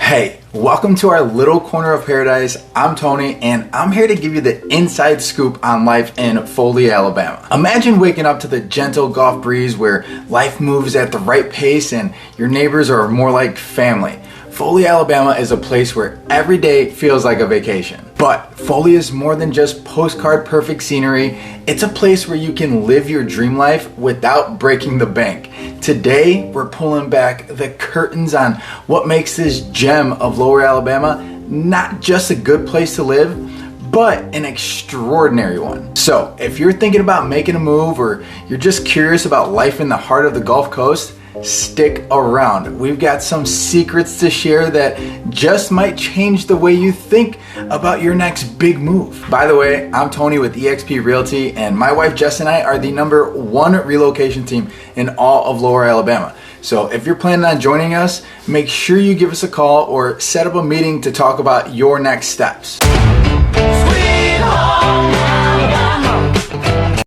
Hey, welcome to our little corner of paradise. I'm Tony, and I'm here to give you the inside scoop on life in Foley, Alabama. Imagine waking up to the gentle Gulf breeze where life moves at the right pace and your neighbors are more like family. Foley, Alabama is a place where every day feels like a vacation. But Foley is more than just postcard perfect scenery. It's a place where you can live your dream life without breaking the bank. Today, we're pulling back the curtains on what makes this gem of Lower Alabama not just a good place to live, but an extraordinary one. So if you're thinking about making a move or you're just curious about life in the heart of the Gulf Coast, stick around. We've got some secrets to share that just might change the way you think about your next big move. By the way, I'm Tony with eXp Realty, and my wife Jess and I are the #1 relocation team in all of Lower Alabama. So if you're planning on joining us, make sure you give us a call or set up a meeting to talk about your next steps.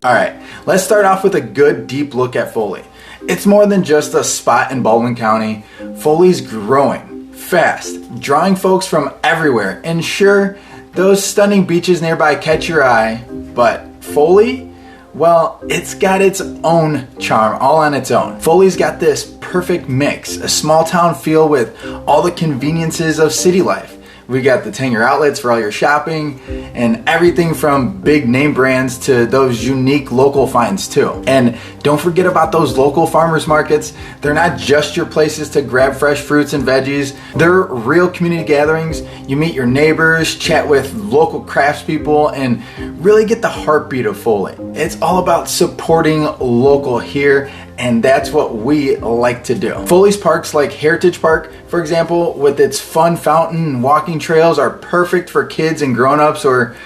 All right, let's start off with a good deep look at Foley. It's more than just a spot in Baldwin County. Foley's growing fast, drawing folks from everywhere. And sure, those stunning beaches nearby catch your eye, but Foley, well, it's got its own charm all on its own. Foley's got this perfect mix, a small town feel with all the conveniences of city life. We got the 10-year outlets for all your shopping and everything from big name brands to those unique local finds too. And don't forget about those local farmers markets. They're not just your places to grab fresh fruits and veggies. They're real community gatherings. You meet your neighbors, chat with local craftspeople, and really get the heartbeat of Foley. It's all about supporting local here, and that's what we like to do. Foley's parks like Heritage Park, for example, with its fun fountain and walking trails are perfect for kids and grown-ups, or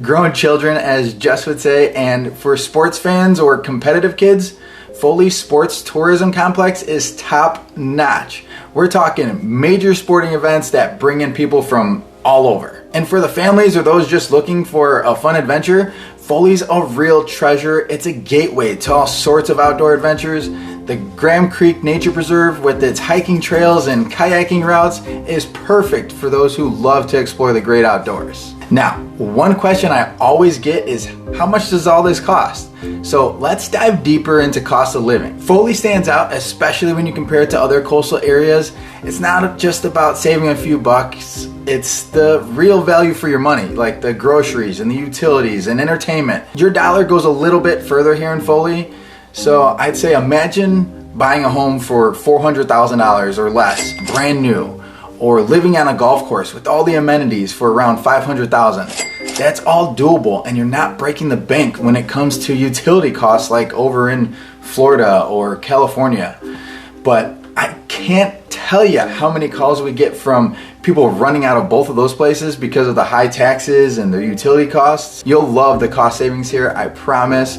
grown children as Jess would say. And for sports fans or competitive kids, Foley Sports Tourism Complex is top notch. We're talking major sporting events that bring in people from all over. And for the families or those just looking for a fun adventure, Foley's a real treasure. It's a gateway to all sorts of outdoor adventures. The Graham Creek Nature Preserve with its hiking trails and kayaking routes is perfect for those who love to explore the great outdoors. Now, one question I always get is, how much does all this cost? So let's dive deeper into cost of living. Foley stands out, especially when you compare it to other coastal areas. It's not just about saving a few bucks. It's the real value for your money, like the groceries and the utilities and entertainment. Your dollar goes a little bit further here in Foley. So I'd say imagine buying a home for $400,000 or less, brand new, or living on a golf course with all the amenities for around $500,000. That's all doable, and you're not breaking the bank when it comes to utility costs like over in Florida or California. But I can't tell you how many calls we get from people running out of both of those places because of the high taxes and their utility costs. You'll love the cost savings here, I promise.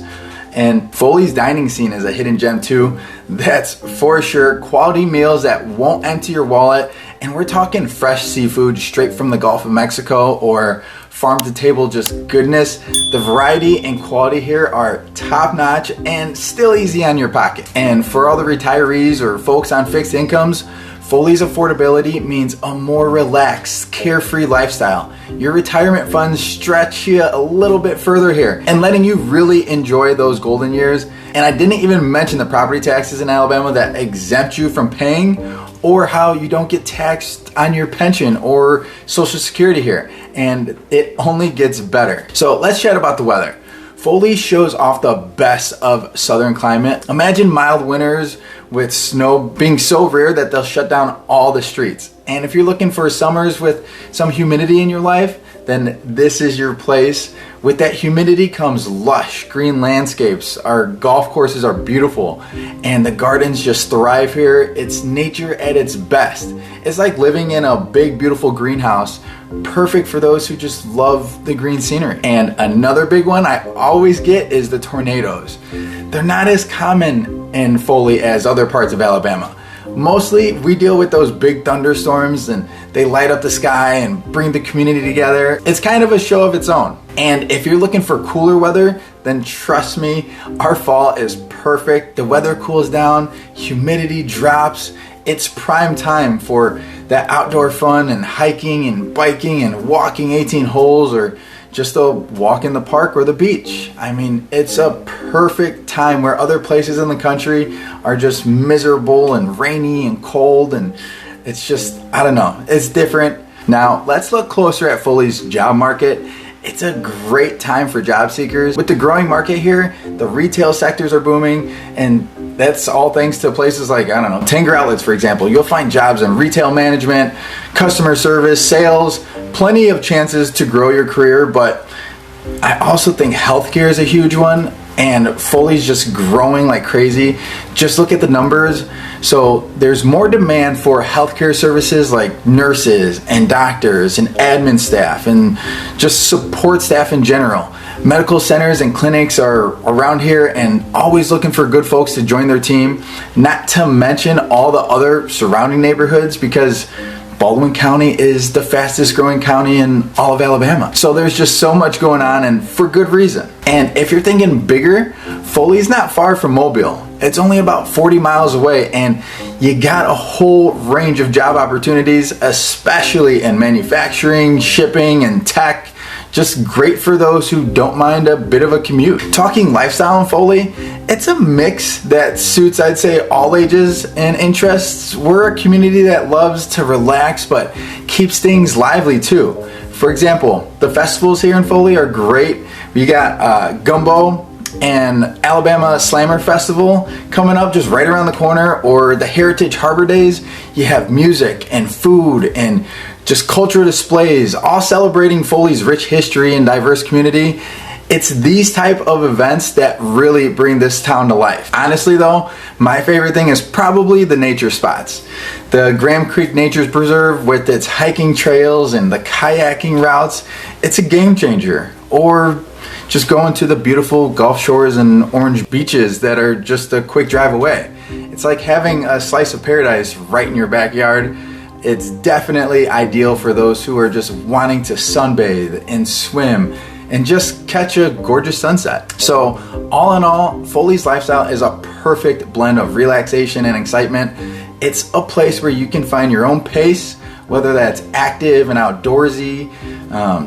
And Foley's dining scene is a hidden gem too. That's for sure. Quality meals that won't empty your wallet. And we're talking fresh seafood straight from the Gulf of Mexico or farm to table just goodness. The variety and quality here are top notch and still easy on your pocket. And for all the retirees or folks on fixed incomes, Foley's affordability means a more relaxed, carefree lifestyle. Your retirement funds stretch you a little bit further here and letting you really enjoy those golden years. And I didn't even mention the property taxes in Alabama that exempt you from paying, or how you don't get taxed on your pension or Social Security here. And it only gets better. So let's chat about the weather. Foley shows off the best of southern climate. Imagine mild winters with snow being so rare that they'll shut down all the streets. And if you're looking for summers with some humidity in your life, then this is your place. With that humidity comes lush green landscapes. Our golf courses are beautiful and the gardens just thrive here. It's nature at its best. It's like living in a big, beautiful greenhouse, perfect for those who just love the green scenery. And another big one I always get is the tornadoes. They're not as common in Foley as other parts of Alabama. Mostly we deal with those big thunderstorms and they light up the sky and bring the community together. It's kind of a show of its own. And if you're looking for cooler weather, then trust me, our fall is perfect. The weather cools down, humidity drops, It's prime time for that outdoor fun and hiking and biking and walking 18 holes or just a walk in the park or the beach. I mean, it's a perfect time where other places in the country are just miserable and rainy and cold, and it's just, I don't know, it's different. Now, let's look closer at Foley's job market. It's a great time for job seekers. With the growing market here, the retail sectors are booming, and that's all thanks to places like, I don't know, Tanger Outlets, for example. You'll find jobs in retail management, customer service, sales, plenty of chances to grow your career. But I also think healthcare is a huge one, and Foley's just growing like crazy. Just look at the numbers. So there's more demand for healthcare services like nurses and doctors and admin staff and just support staff in general. Medical centers and clinics are around here and always looking for good folks to join their team, not to mention all the other surrounding neighborhoods, because Baldwin County is the fastest growing county in all of Alabama. So there's just so much going on, and for good reason. And if you're thinking bigger, Foley's not far from Mobile. It's only about 40 miles away, and you got a whole range of job opportunities, especially in manufacturing, shipping, and tech. Just great for those who don't mind a bit of a commute. Talking lifestyle in Foley, it's a mix that suits, I'd say, all ages and interests. We're a community that loves to relax but keeps things lively too. For example, the festivals here in Foley are great. We got Gumbo and Alabama Slammer Festival coming up just right around the corner, or the Heritage Harbor Days. You have music and food and just cultural displays, all celebrating Foley's rich history and diverse community. It's these type of events that really bring this town to life. Honestly though, my favorite thing is probably the nature spots. The Graham Creek Nature Preserve with its hiking trails and the kayaking routes, it's a game changer. Or just going to the beautiful Gulf Shores and Orange beaches that are just a quick drive away. It's like having a slice of paradise right in your backyard. It's definitely ideal for those who are just wanting to sunbathe and swim and just catch a gorgeous sunset. So all in all, Foley's lifestyle is a perfect blend of relaxation and excitement. It's a place where you can find your own pace, whether that's active and outdoorsy,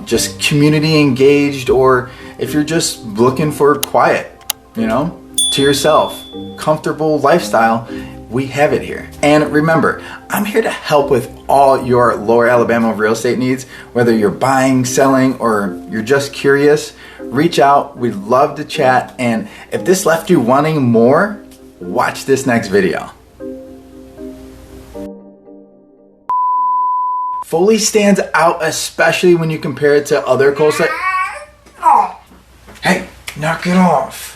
just community engaged, or if you're just looking for quiet, to yourself, comfortable lifestyle, we have it here. And remember, I'm here to help with all your Lower Alabama real estate needs. Whether you're buying, selling, or you're just curious, reach out. We'd love to chat. And if this left you wanting more, watch this next video. Foley stands out, especially when you compare it to other coastal. Hey, knock it off.